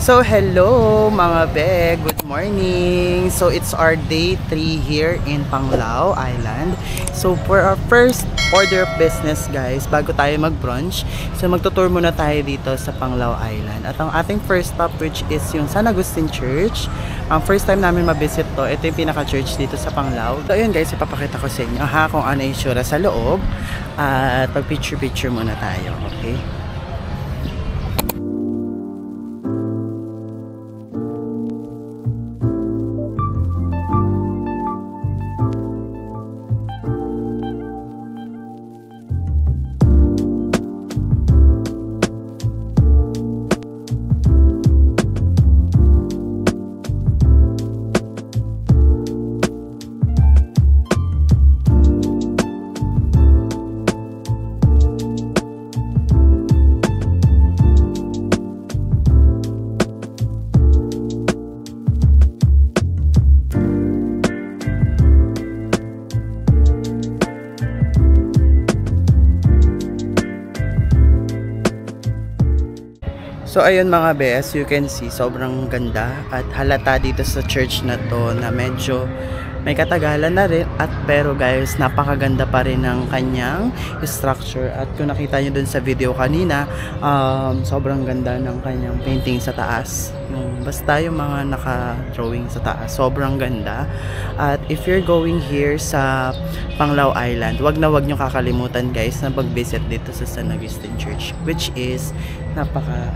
So hello mga be, good morning. So it's our day 3 here in Panglao Island. So for our first order of business guys, bago tayo mag-brunch, so magtutour muna tayo dito sa Panglao Island. At ang ating first stop which is yung San Agustin Church. Ang first time namin mabisit to, ito yung pinaka-church dito sa Panglao. So ayun guys, ipapakita ko sa inyo ha kung ano yung itsura sa loob. At pag-picture-picture muna tayo, okay? So ayun mga be, as you can see, sobrang ganda at halata dito sa church na to na medyo may katagalan na rin at pero guys, napakaganda pa rin ng kanyang structure at kung nakita nyo dun sa video kanina, sobrang ganda ng kanyang painting sa taas. Basta yung mga naka-drawing sa taas, sobrang ganda. At if you're going here sa Panglao Island, wag na wag nyo kakalimutan guys na pag-visit dito sa San Agustin Church, which is napaka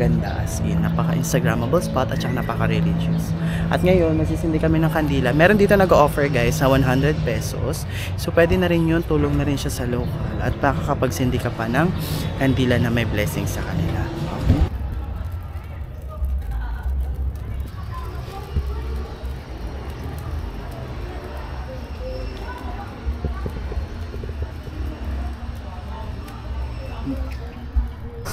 ganda as in, napaka instagrammable spot at saka napaka religious. At ngayon magsisindi kami ng kandila. Meron dito nag-offer guys na 100 pesos, so pwede na rin yun, tulong na rin siya sa local at makakapagsindi ka pa ng kandila na may blessing sa kanila.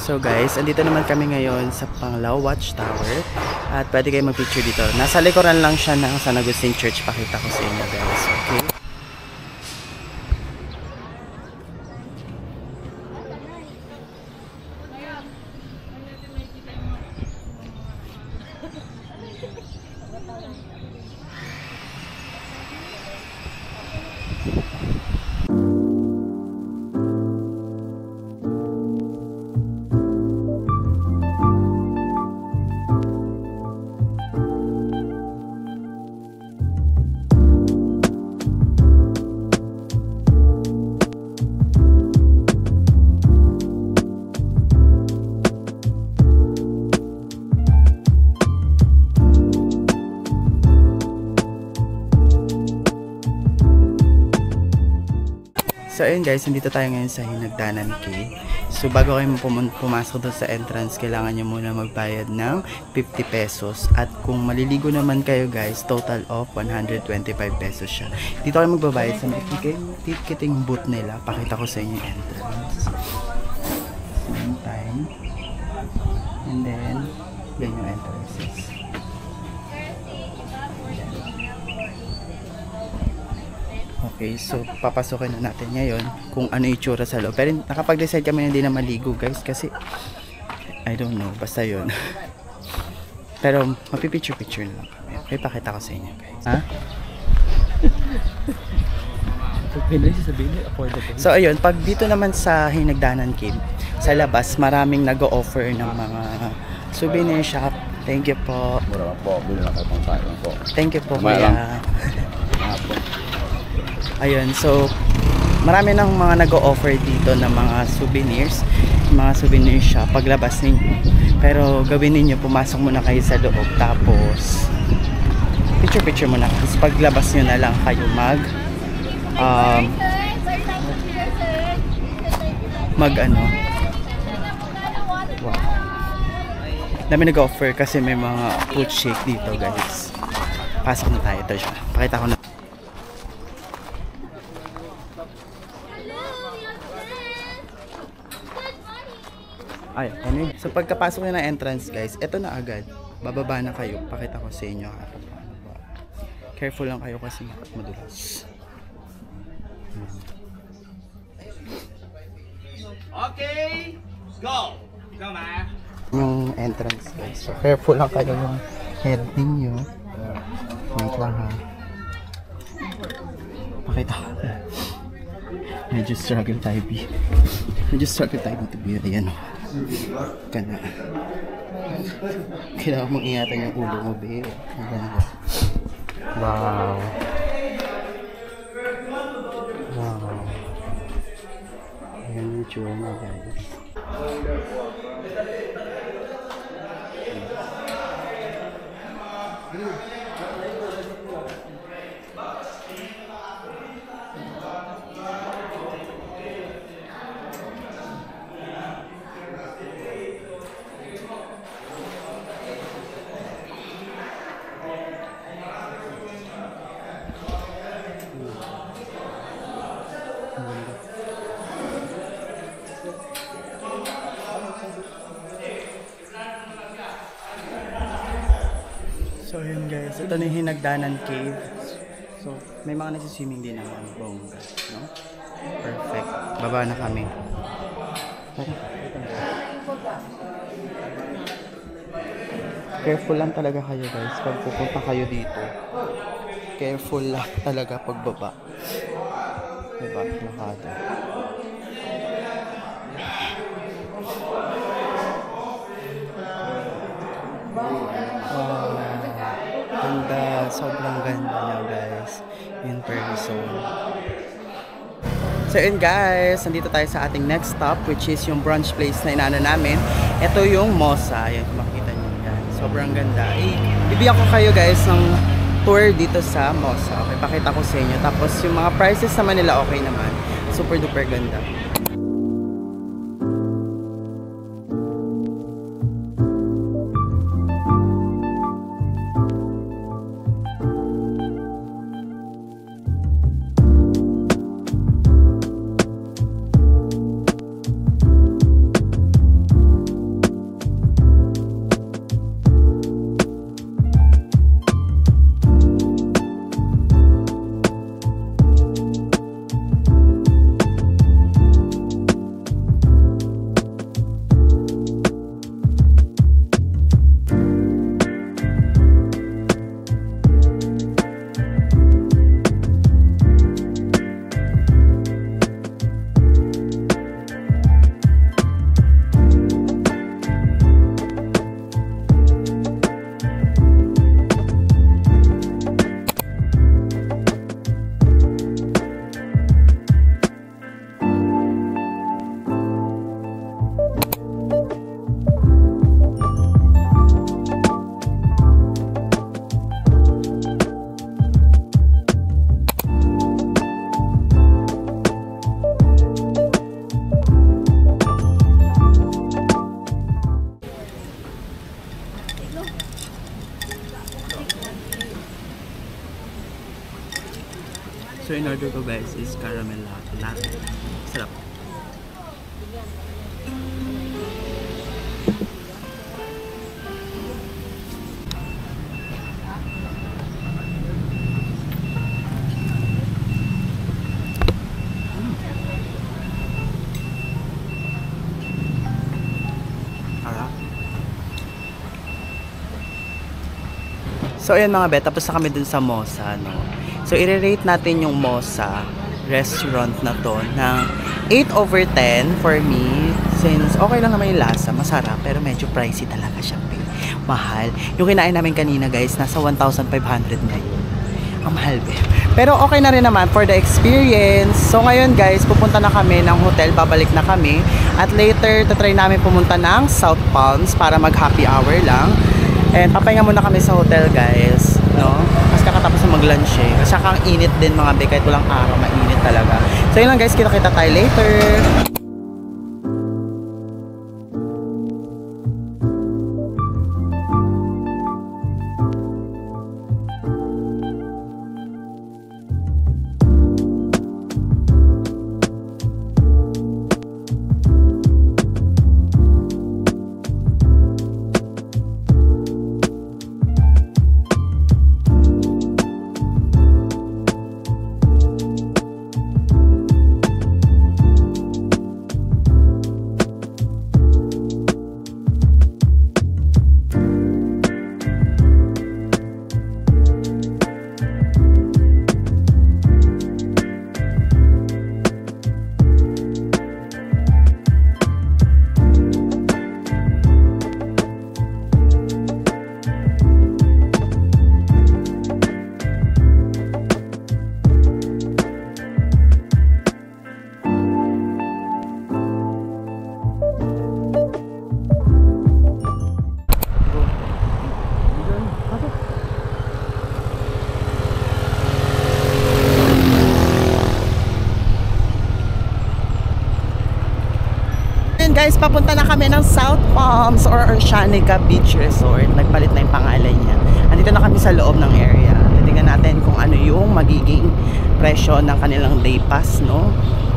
So guys, andito naman kami ngayon sa Panglao Watchtower at pwede kayo mag-picture dito. Nasa likuran lang siya ng San Agustin Church. Pakita ko sa inyo guys, okay? So ayun guys, nandito tayo ngayon sa Hinagdanan Cave. So bago kayo pumasok doon sa entrance, kailangan nyo muna magbayad ng 50 pesos. At kung maliligo naman kayo guys, total of 125 pesos siya. Dito kayo magbabayad sa ticketing booth nila. Pakita ko sa inyo yung entrance. Same time. And then, yan yung entrances. Okay, so papasokin na natin ngayon kung ano yung itsura sa loob. Pero nakapag-decide kami na hindi na maligo guys kasi I don't know, basta yun. Pero mapipicture-picture na lang kami. Okay, pakita ko sa inyo guys. Ha? So ayun, pag dito naman sa Hinagdanan Cave, sa labas maraming nag-o-offer ng mga souvenir shop. Thank you po. Mura po, bilhin na kayo pang tayo po. Thank you po kuya. Ayun, so marami ng mga nag-o-offer dito ng mga souvenirs, mga souvenir shop paglabas ninyo. Pero gawin niyo, pumasok muna kayo sa loob tapos picture muna. Tapos paglabas niyo na lang kayo mag wow. Dami nag-offer kasi may mga fruit shake dito guys. Pasok na tayo. Ito siya. Pakita ko na. Ay, ano? So pagkapasok nyo ng entrance guys, ito na agad. Bababa na kayo. Pakita ko sa inyo. Careful lang kayo kasi madulas. Okay, go! Go, man. Yung entrance guys. So careful lang kayo yung head ninyo. Wait lang ha. Pakita ko. Medyo struggle tayo dito. Ayan o. Kana. Kailangan mong ingatan yung ulo mo, be. Ang ganda. Wow. Ayan yung tsura mo, guys. So yun guys, ito na yung Hinagdanan Cave. So may mga nagsiswimming din naman, bongga, no? Perfect. Baba na kami. Tara. Careful lang talaga kayo guys pag pupunta kayo dito. Careful lang talaga pagbaba. Diba? Lakado. Ganda, sobrang ganda niya guys in person. So yun guys, nandito tayo sa ating next stop, which is yung brunch place na inaano namin. Ito yung Mosa, yan makita nyo yan, sobrang ganda. Bibigyan ko kayo guys ng tour dito sa Mosa. Okay, pakita ko sa inyo. Tapos yung mga prices naman nila okay naman, super duper ganda. So in order ko guys is caramel latte. Sarap. So ayan mga bet, tapos na kami dun sa Mosa, no? So i-rate natin yung Mosa restaurant na to ng 8/10 for me. Since okay lang naman yung lasa, masarap, pero medyo pricey talaga siya, mahal. Yung kinain namin kanina guys, nasa 1,500 na yun. Ang mahal, pero okay na rin naman for the experience. So ngayon guys, pupunta na kami ng hotel, babalik na kami. At later, tatry namin pumunta ng South Palms para mag happy hour lang. And papahinga muna kami sa hotel guys, no? Kasi kakatapos na mag-lunch eh. Kasi ang init din mga be, kahit walang araw, mainit talaga. So yun lang guys, kita-kita tayo later. guys, papunta na kami ng South Palms or Oceanica Beach Resort. Nagpalit na yung pangalan niya. Andito na kami sa loob ng area. Titingnan natin kung ano yung magiging presyo ng kanilang day pass, no?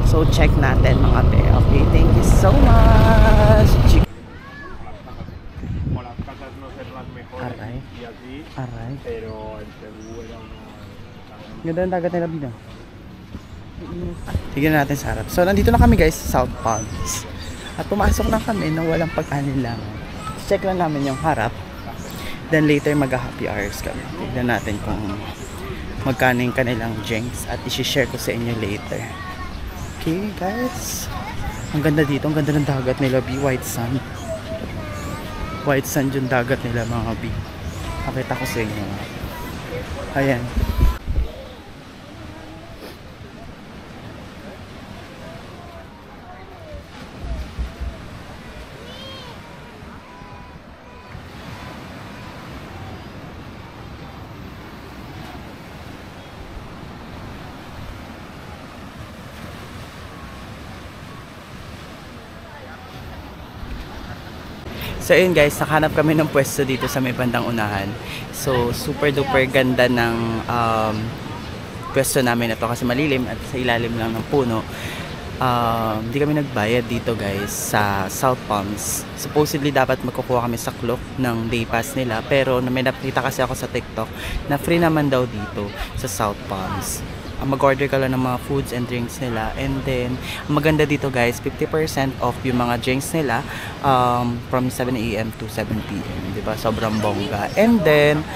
So check natin mga be. Okay, thank you so much. Aray. Aray. Ganda ng dagat nila, Bina. Tignan natin sa harap. So nandito na kami guys sa South Palms. At pumasok na kami na walang pag-anilangan. Check lang namin yung harap. Then later mag-happy hours kami. Tignan natin kung magkano yung kanilang drinks. At isi-share ko sa inyo later. Okay guys. Ang ganda dito. Ang ganda ng dagat nila, B. White sand. White sand yung dagat nila mga B. Pakita ko sa inyo. Ayan. So ayun guys, nakahanap kami ng pwesto dito sa may bandang unahan. So super duper ganda ng pwesto namin na to kasi malilim at sa ilalim lang ng puno. Hindi kami nagbayad dito guys sa South Palms. Supposedly dapat magkukuha kami sa clock ng day pass nila, pero may nakita kasi ako sa TikTok na free naman daw dito sa South Palms. Mag-order ka lang ng mga foods and drinks nila, and then maganda dito guys, 50% off yung mga drinks nila from 7 AM to 7 PM, diba? Sobrang bongga. And then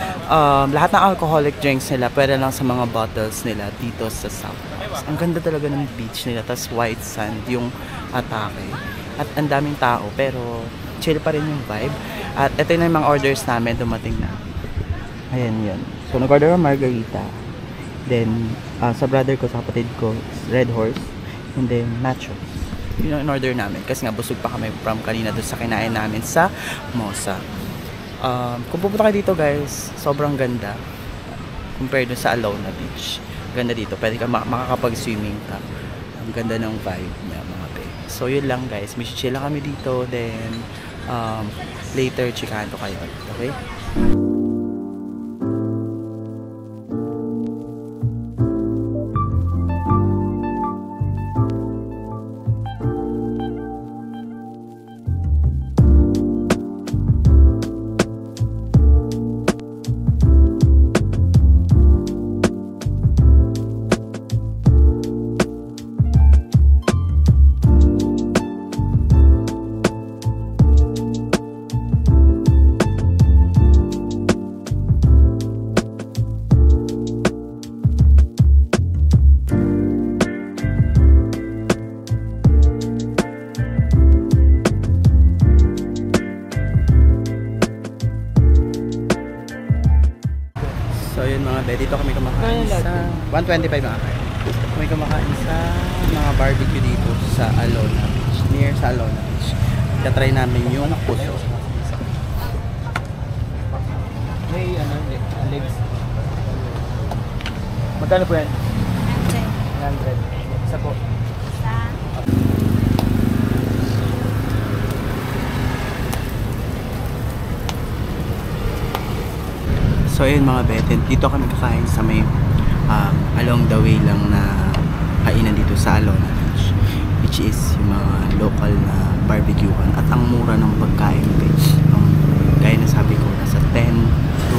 lahat ng alcoholic drinks nila pwede lang sa mga bottles nila dito sa South Palms. Ang ganda talaga ng beach nila, tas white sand yung atake, at ang daming tao pero chill pa rin yung vibe. At ito na yung mga orders namin, dumating na. Ayan yun. So nag-order ng margarita. Then, sa brother ko, sa kapatid ko, Red Horse. And then, nachos. Yun ang in-order namin. Kasi nga, busog pa kami from kanina doon sa kinain namin sa Mosa. Kung pupunta kayo dito guys, sobrang ganda. Compared doon sa Alona Beach. Ganda dito. Pwede ka makakapag-swimming ka. Ang ganda ng vibe niya mga pe. So, yun lang guys. May chill lang kami dito. Then, later, chikahan to kayo. Okay? So yun mga be, dito kami kumakain sa 125 mga kain. Kami kumakain sa mga barbecue dito sa Alona Beach, near sa Alona Beach. Tatry namin yung puso. May legs. Magkano po yan? 100. Isa po. So ayun mga beten, dito kami kakain sa may along the way lang na kainan dito sa Alona Beach, which is yung mga local na barbecuehan at ang mura ng pagkain guys. Gaya na sabi ko, nasa 10 to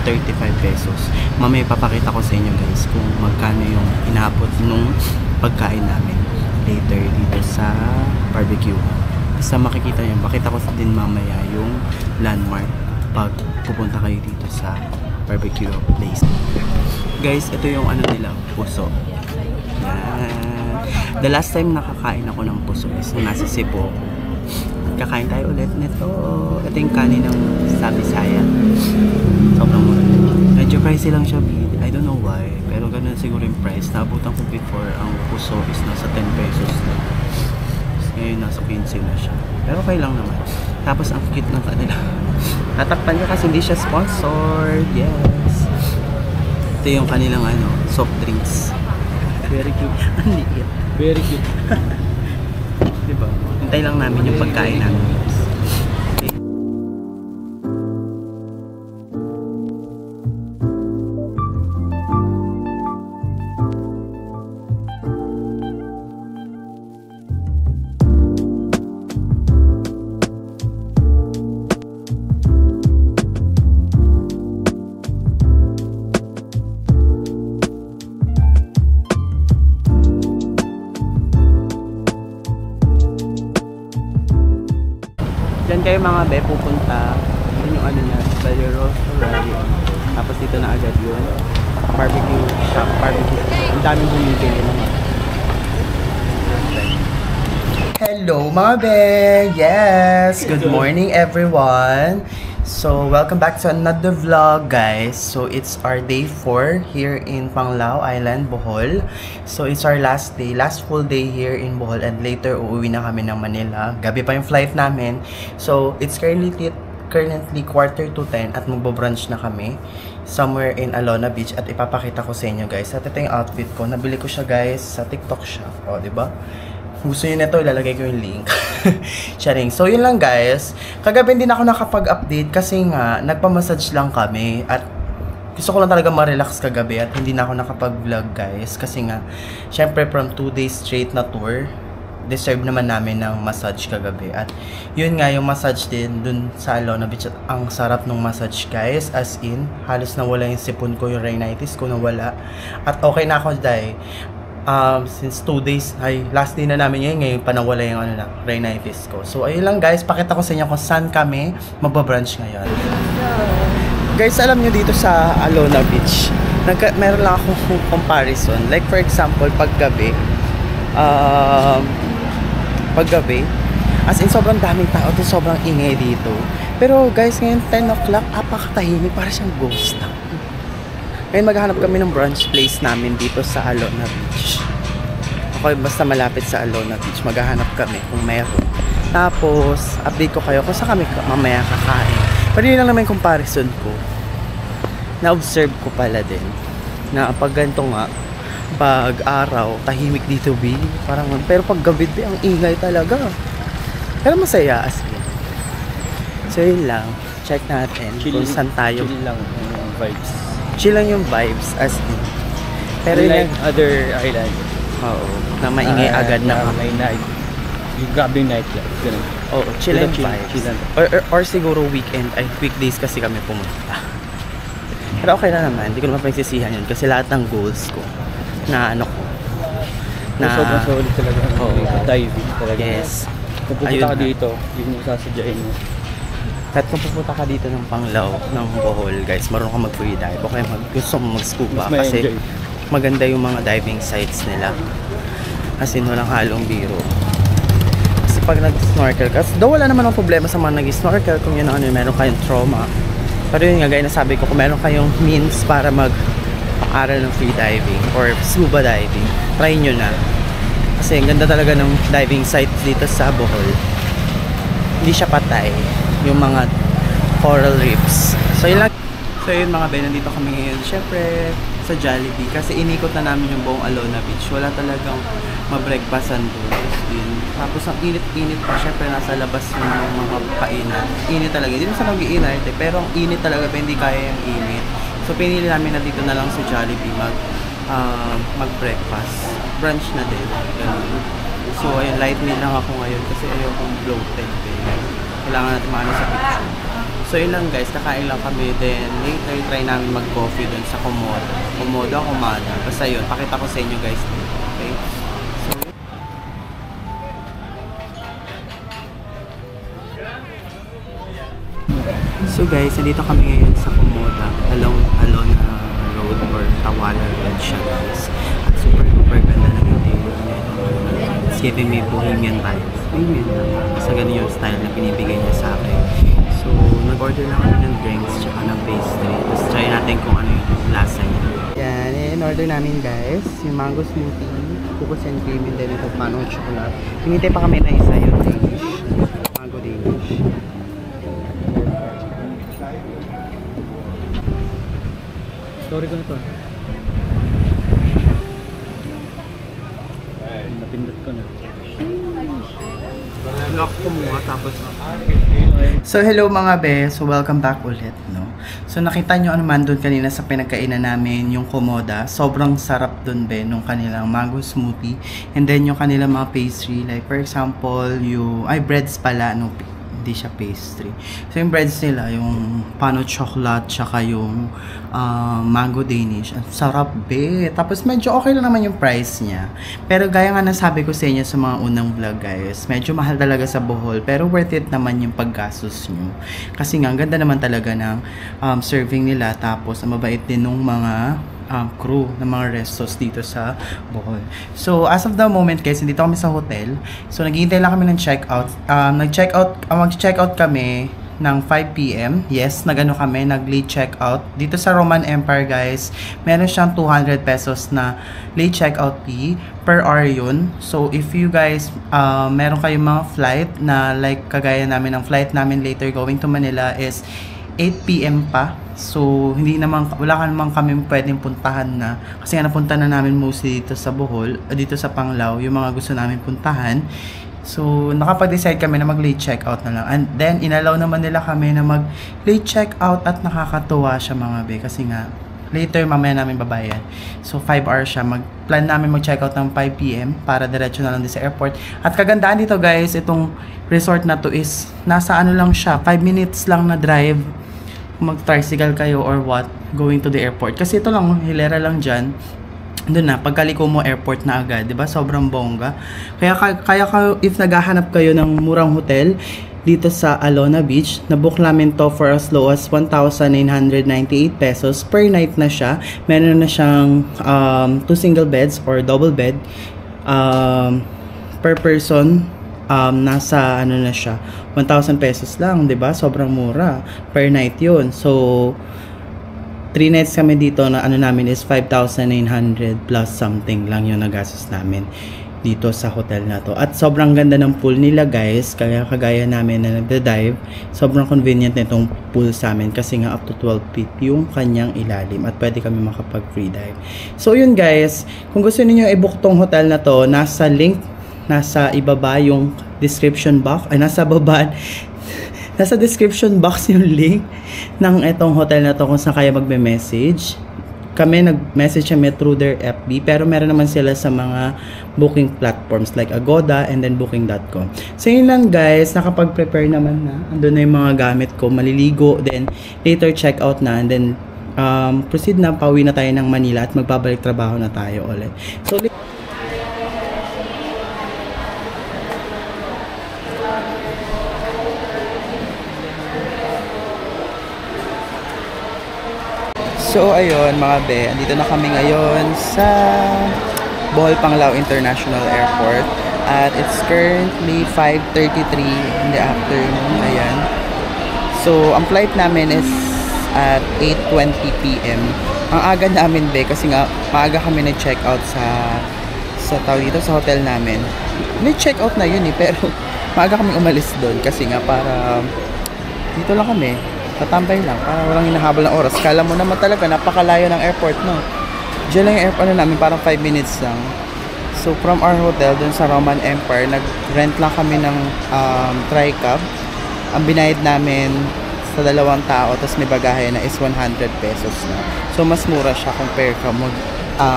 35 pesos. Mamaya papakita ko sa inyo guys kung magkano yung inabot nung pagkain namin later dito sa barbecue. Basta makikita nyo, pakita ko din mamaya yung landmark pag pupunta kayo dito sa barbecue place. Guys, ito yung ano nila, puso. Yan. The last time nakakain ako ng puso is nung nasa Cebu. Kakain tayo ulit nito. Ito yung kanin ng Sabisaya. Sobrang mura. Medyo pricey lang siya. I don't know why. Pero ganun siguro yung price. Naabutan ko before ang puso is nasa 10 pesos na. Ngayon nasa 15 na siya. Pero okay lang naman. Tapos ang cute ng kanila. Tatakpan niya kasi hindi siya sponsored. Yes. Ito yung kanilang ano, soft drinks. Very cute. Ang liit. Very cute. Diba? Ang Hintay lang namin yung pagkain namin. Diyan kayo mga be, pupunta. Yun yung ano niya, Valero Rally. Tapos dito na agad yun. Barbecue shop, barbecue. Ang daming bumibili naman. Hello mga be! Yes! Good morning everyone! So, welcome back to another vlog guys. So, it's our day 4 here in Panglao Island, Bohol. So, it's our last day, last full day here in Bohol and later uuwi na kami ng Manila. Gabi pa yung flight namin. So, it's currently 9:45 at magbo-brunch na kami somewhere in Alona Beach at ipapakita ko sa inyo guys. At ito yung outfit ko. Nabili ko siya guys sa TikTok shop. O, diba? Gusto nyo nito, ilalagay ko yung link. Sharing. So, yun lang guys. Kagabi hindi na ako nakapag-update kasi nga, nagpa-massage lang kami. At gusto ko lang talaga ma-relax kagabi at hindi na ako nakapag-vlog guys. Kasi nga, syempre from 2 days straight na tour, deserve naman namin ng massage kagabi. At yun nga, yung massage din dun sa Alona Beach. At ang sarap ng massage guys. As in, halos nawala yung sipon ko, yung rhinitis ko nawala. At okay na ako dahil since 2 days, ay last day na namin ngayon panawala yung ano na, rhinitis ko. So ayun lang guys, pakita ko sa inyo kung saan kami magbabrunch ngayon. Guys, alam nyo dito sa Alona Beach, meron lang akong comparison. Like for example, paggabi, as in sobrang daming tao, sobrang ingay dito. Pero guys, ngayon 10 o'clock, apakatahimik, para siyang ghost town. Ngayon maghahanap kami ng brunch place namin dito sa Alona Beach. Okay, basta malapit sa Alona Beach, maghahanap kami kung meron. Tapos, update ko kayo kung saan kami mamaya kakain. Pero yun lang naman yung comparison ko. Na-observe ko pala din na pag ganito nga, pag araw, tahimik dito, parang, pero pag gabi, ang ingay talaga. Pero masaya as in. So yun lang, check natin kung saan tayo. Chill lang yung vibes. Chill lang yung vibes as in. Pero like other island. Oo, na maingay agad na may night. Yung grabe yung night life. Ganun. Oo, chill yung vibes. Chill Or siguro weekend, ay weekdays kasi kami pumunta. Pero okay na naman, hindi ko naman pagsisihan yun kasi lahat ng goals ko na ano ko. Na sobrang solid talaga. Diving talaga. Yes. Kung pupunta ka dito, yun yung sasadyain mo. Kahit kung pupunta ka dito ng Panglao, ng Bohol, guys, marunong ka mag-free dive o kaya gusto mo mag-scuba kasi maganda yung mga diving sites nila. As in, walang halong biro. Kasi pag nag-snorkel ka, daw wala naman ang problema sa mga nag-snorkel kung yun ano, meron kayong trauma. Pero yun nga, gaya na sabi ko, kung meron kayong means para mag-aral ng free diving or scuba diving, try nyo na. Kasi ang ganda talaga ng diving site dito sa Bohol. Hindi siya patay yung mga coral reefs. So yun lang. So yun mga Ben, nandito kami ngayon syempre sa Jollibee kasi inikot na namin yung buong Alona Beach. Wala talagang ma-breakfastan doon. Tapos ang init-init pa, syempre nasa labas yung mga kainan. Init talaga. Hindi naman sa nag-iinit pero ang init talaga, hindi kaya yung init. So pinili namin na dito na lang sa Jollibee mag-breakfast. Brunch na din. Ganun. So ayun, light meal lang ako ngayon kasi ayokong bloated. Kailangan natin maano sa picture. So yun lang guys, kakain lang kami. Then later try namin mag-coffee dun sa Komodo. Komodo, Kumada. Basta yun, pakita ko sa inyo guys. Okay? So guys, nandito kami ngayon sa Komoda along Alona Road or Tawala Road siya guys. At super ganda ng interior niya. It's giving me bohemian vibes. Kasi ganun yung style na pinibigay niya sa akin. So, nag-order lang kami ng drinks tsaka ng pastry. Tapos try natin kung ano yung lasa niya. Yan, in-order namin guys. Yung mango smoothie, cookies and cream, and then ito mango chocolate. Hinintay pa kami na isa yung Danish. Mango Danish. Story ko na to. Napindot ko na. matapos. So hello mga be, so welcome back ulit, no? So nakita nyo ano man doon kanina sa pinagkainan namin, yung Komoda, sobrang sarap doon be, nung kanilang mango smoothie, and then yung kanilang mga pastry, like for example, yung, breads pala, no? Hindi siya pastry. So yung breads nila, yung pano chocolate, tsaka yung mango Danish. Ang sarap be. Tapos medyo okay lang naman yung price niya. Pero gaya nga nasabi ko sa inyo sa mga unang vlog guys, medyo mahal talaga sa Bohol. Pero worth it naman yung paggastos nyo. Kasi nga, ang ganda naman talaga ng serving nila. Tapos, ang mabait din nung mga crew ng mga restos dito sa Bohol. So, as of the moment guys, dito kami sa hotel. So, naghihintay lang kami ng check-out. Mag-check-out kami ng 5 PM. Yes, nag-late check-out. Dito sa Roman Empire guys, meron siyang 200 pesos na late check-out fee per hour yun. So, if you guys, meron kayong mga flight na like kagaya namin, ang flight namin later going to Manila is 8 PM pa. So, wala ka naman kami pwedeng puntahan na. Kasi nga napunta na namin mostly dito sa Bohol, dito sa Panglao, yung mga gusto namin puntahan. So, nakapag-decide kami na mag-late check-out na lang. And then, inalaw naman nila kami na mag-late check-out at nakakatuwa siya mga be. Kasi nga, later mamaya namin babayan. So, 5 hours siya. Plan namin mag-check-out ng 5 PM para diretso na lang din sa airport. At kagandaan dito guys, itong resort na to is, nasa ano lang siya, 5 minutes lang na drive. Mag-tricycle kayo or what, going to the airport. Kasi ito lang, hilera lang dyan. Doon na, pagkaliko mo airport na agad, 'di ba? Sobrang bongga. Kaya if naghahanap kayo ng murang hotel dito sa Alona Beach, na-book namin to for as low as 1,998 pesos per night na siya. Meron na siyang 2 single beds or double bed per person. Nasa ano na siya, 1,000 pesos lang, 'di ba? Sobrang mura per night 'yun. So 3 nights kami dito, na ano namin is 5,900 plus something lang yung nagastos namin dito sa hotel na to. At sobrang ganda ng pool nila guys, kagaya namin na nagda-dive, sobrang convenient nitong pool sa amin kasi nga up to 12 feet yung kanyang ilalim at pwede kami makapag free dive. So yun guys, kung gusto niyo i-book tong hotel na to, nasa link, nasa ibaba yung description box, nasa baba, nasa description box yung link ng itong hotel na to kung saan kayo magme-message. Kami nag-message kami through their FB, pero meron naman sila sa mga booking platforms like Agoda and then booking.com. So yun lang guys, nakapag-prepare naman na. Andun na yung mga gamit ko, maliligo, then later check out na, and then proceed na, pauwi na tayo ng Manila at magbabalik trabaho na tayo ulit. So ayun mga be, andito na kami ngayon sa Bohol Panglao International Airport at it's currently 5:33 in the afternoon. Ayan. So ang flight namin is at 8:20 PM. Ang aga namin be kasi nga maaga kami na-check out sa tawag dito sa hotel namin. May check out na yun pero maaga kami umalis doon kasi nga para dito lang kami. Tatambay lang, para walang hinahabol ng oras. Kala mo naman talaga, napakalayo ng airport, no? Diyan lang yung airport namin, parang 5 minutes lang. So, from our hotel, dun sa Roman Empire, nag-rent lang kami ng tri-cab. Ang binayad namin sa 2 tao, tapos may bagahe na is 100 pesos na. So, mas mura siya compare ka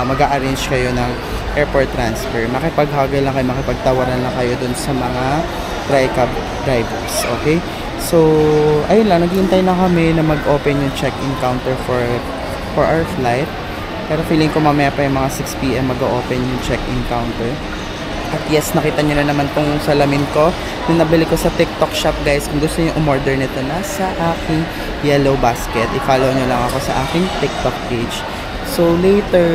mag-a-arrange kayo ng airport transfer. Makipag-haggle lang kayo, makipagtawaran lang kayo dun sa mga tri-cab drivers, okay? So, ayun lang, naghihintay na kami na mag-open yung check-in counter for our flight. Pero feeling ko mamaya pa yung mga 6 PM mag-open yung check-in counter. At yes, nakita nyo na naman tong salamin ko. Yung nabili ko sa TikTok shop guys. Kung gusto nyo umorder nito, nasa aking yellow basket. I-follow nyo lang ako sa aking TikTok page. So later,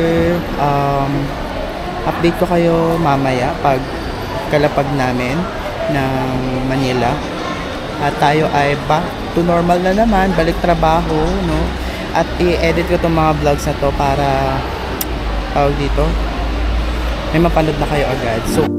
update ko kayo mamaya pag kalapag namin ng Manila. At tayo ay back to normal na naman, balik trabaho, no? At i-edit ko itong mga vlogs na to para tawag dito, may mapanood na kayo agad. So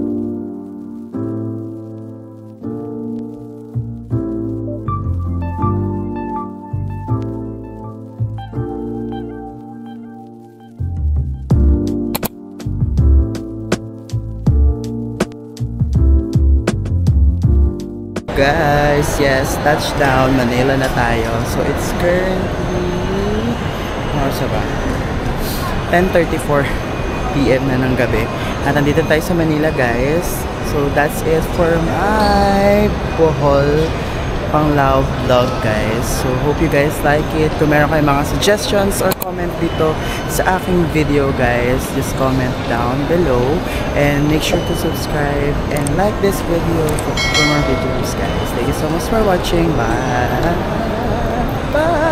guys, yes, touchdown, Manila na tayo. So it's currently, ano ba? 10:34 PM na ng gabi. At nandito tayo sa Manila guys. So that's it for my Bohol Panglao vlog guys. So hope you guys like it. Kung meron kayong mga suggestions or comment dito sa aking video guys, just comment down below and make sure to subscribe and like this video for more videos guys. Thank you so much for watching. Bye. Bye.